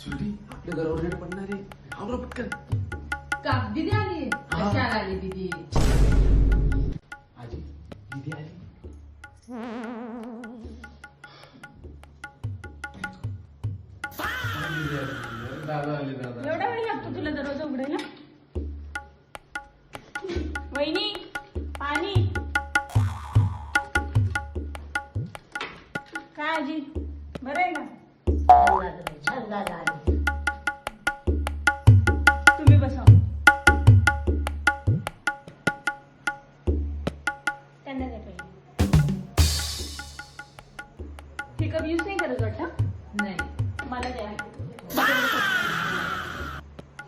स्वीटी आपल्या घरावर रेड पडणार आहे. आवरा पटकन. का दीदी आली? कशाला आली दीदी? आजी दीदी आली. दादा आले दादा. एवढा वेळ लागतो तुला दरवाजा उघडायला? वहिनी पाणी. काय आजी बरं आहे का? तुम्ही बसा. त्यांना द्या पहिले. हे कप यूज नाही करत वाटतं? नाही. मला द्या.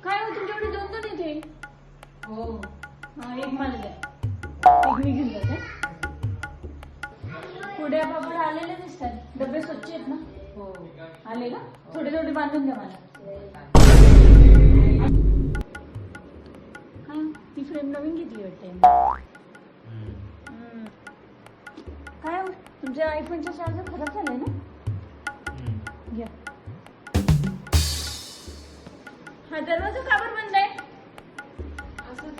काय हो तुमच्याकडे दोन दोन येते? हो. हा एक मला द्या. एक मी घेऊन जाते. पुढे पापड आलेले दिसतात. डबे स्वच्छ आहेत ना? हो. आले का? थोडे थोडे बांधून द्या मला. हा ती फ्रेम नवीन घेतली वाटते. काय हो तुमच्या आयफोनचा चार्जर खराब झालाय ना? घ्या. हा दरवाजा का बरं बंद आहे? असंच.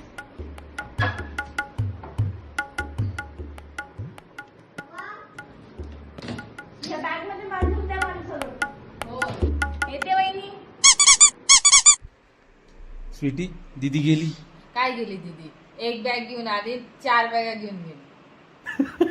या बॅग मध्ये बांधून द्या मला सगळं. हो. येते वहिनी. स्वीटी दीदी गेली. काय गेली दीदी? एक बॅग घेऊन आली, 4 बॅगा घेऊन गेली.